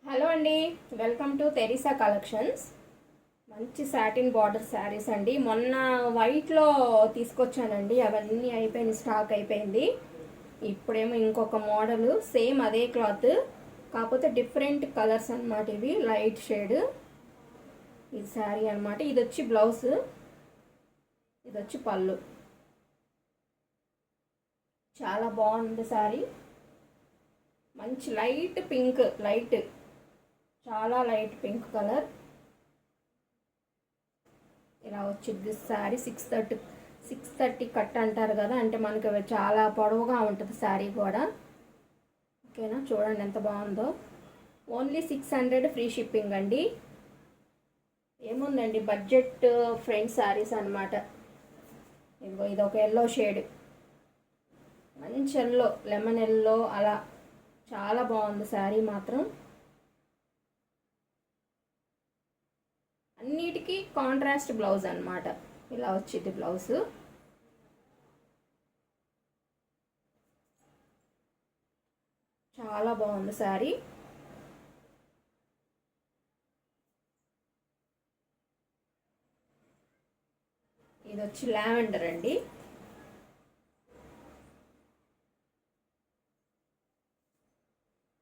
Hello అండి, welcome to Teresa collections. మంచి satin border saris అండి. మొన్న వైట్లో తీసుకొచ్చానండి, అవన్నీ అయిపోయింది, స్టాక్ అయిపోయింది. ఇప్పుడేమో ఇంకొక మోడల్, సేమ్ అదే క్లాత్, కాకపోతే డిఫరెంట్ కలర్స్ అన్నమాట. ఇవి లైట్ షేడ్. ఇది శారీ అన్నమాట. ఇది వచ్చి బ్లౌజ్, ఇది వచ్చి పళ్ళు. చాలా బాగుంది శారీ. మంచి లైట్ పింక్, చాలా లైట్ పింక్ కలర్. ఇలా వచ్చింది శారీ. 630 కట్ అంటారు కదా, అంటే మనకి చాలా పొడవుగా ఉంటుంది శారీ కూడా. ఓకేనా, చూడండి ఎంత బాగుందో. ఓన్లీ 600 ఫ్రీ షిప్పింగ్ అండి. ఏముందండి, బడ్జెట్ ఫ్రెండ్స్ శారీస్ అనమాట. ఇదిగో ఇది ఒక ఎల్లో షేడ్, మంచి ఎల్లో, లెమన్ ఎల్లో, అలా చాలా బాగుంది శారీ మాత్రం. అన్నిటికీ కాంట్రాస్ట్ బ్లౌజ్ అన్నమాట. ఇలా వచ్చింది బ్లౌజ్. చాలా బాగుంది శారీ. ఇది వచ్చి లావెండర్ అండి.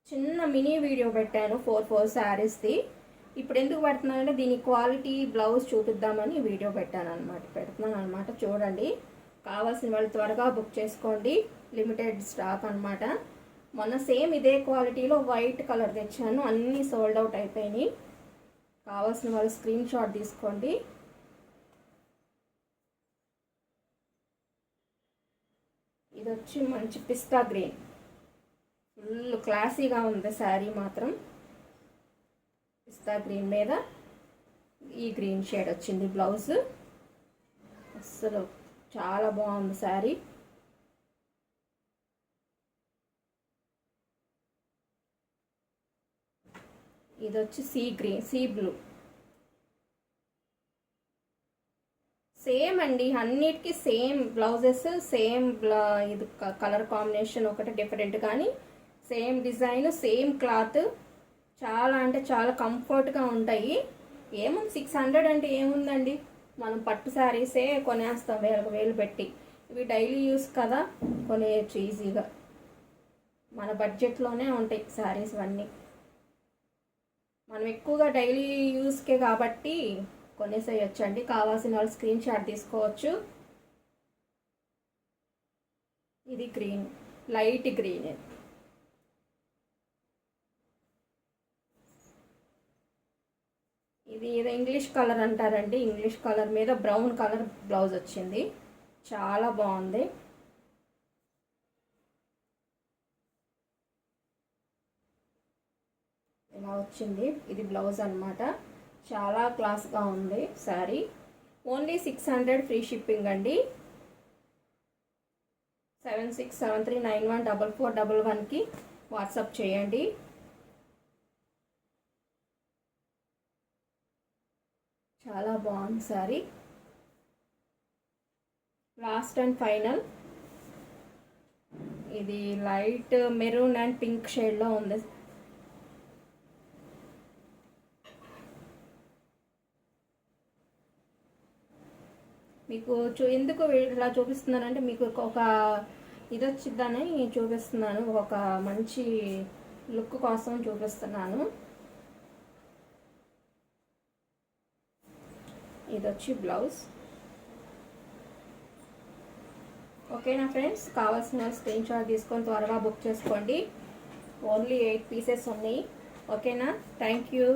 చిన్న మినీ వీడియో పెట్టాను 4 శారీస్ది. ఇప్పుడు ఎందుకు పెడుతున్నానంటే దీని క్వాలిటీ బ్లౌజ్ చూపిద్దామని వీడియో పెడుతున్నాను అనమాట. చూడండి, కావాల్సిన వాళ్ళు త్వరగా బుక్ చేసుకోండి, లిమిటెడ్ స్టాక్ అనమాట. మొన్న సేమ్ ఇదే క్వాలిటీలో వైట్ కలర్ తెచ్చాను, అన్నీ సోల్డ్ అవుట్ అయిపోయినాయి. కావాల్సిన వాళ్ళు స్క్రీన్ షాట్ తీసుకోండి. ఇది వచ్చి మంచి పిస్తా గ్రీన్, ఫుల్ క్లాసీగా ఉంది శారీ మాత్రం. పిస్తా గ్రీన్ మీద ఈ గ్రీన్ షేడ్ వచ్చింది బ్లౌజ్. అస్సలు చాలా బాగుంది శారీ. ఇది వచ్చి సీ బ్లూ. సేమ్ అండి, అన్నిటికీ సేమ్ బ్లౌజెస్, సేమ్ ఇది కలర్ కాంబినేషన్ ఒకటి డిఫరెంట్, కానీ సేమ్ డిజైన్, సేమ్ క్లాత్. చాలా అంటే చాలా కంఫర్ట్గా ఉంటాయి. ఏముంది, 600 అంటే ఏముందండి, మనం పట్టు శారీసే కొనేస్తాం వేలు పెట్టి. ఇవి డైలీ యూస్ కదా, కొనేయచ్చు ఈజీగా. మన బడ్జెట్లోనే ఉంటాయి శారీస్ అన్నీ. మనం ఎక్కువగా డైలీ యూస్కే కాబట్టి కొనేసేయచ్చండి. కావాల్సిన వాళ్ళు స్క్రీన్ షాట్ తీసుకోవచ్చు. ఇది గ్రీన్, లైట్ గ్రీన్. ఇది ఏదో ఇంగ్లీష్ కలర్ అంటారండి. ఇంగ్లీష్ కలర్ మీద బ్రౌన్ కలర్ బ్లౌజ్ వచ్చింది, చాలా బాగుంది. ఇలా వచ్చింది, ఇది బ్లౌజ్ అనమాట. చాలా క్లాస్గా ఉంది శారీ. ఓన్లీ 600 ఫ్రీ షిప్పింగ్ అండి. 7673914411కి వాట్సాప్ చేయండి. చాలా బాగుంది శారీ. లాస్ట్ అండ్ ఫైనల్, ఇది లైట్ మెరూన్ అండ్ పింక్ షేడ్లో ఉంది. మీకు ఎందుకు ఇలా చూపిస్తున్నానంటే, మీకు ఒక ఇది వచ్చిద్దని చూపిస్తున్నాను, ఒక మంచి లుక్ కోసం చూపిస్తున్నాను. ఇది వచ్చి బ్లౌజ్. ఓకేనా ఫ్రెండ్స్, కావాల్సిన స్క్రీన్ షాట్ తీసుకొని త్వరగా బుక్ చేసుకోండి. ఓన్లీ 8 పీసెస్ ఉన్నాయి. ఓకేనా, థ్యాంక్ యూ.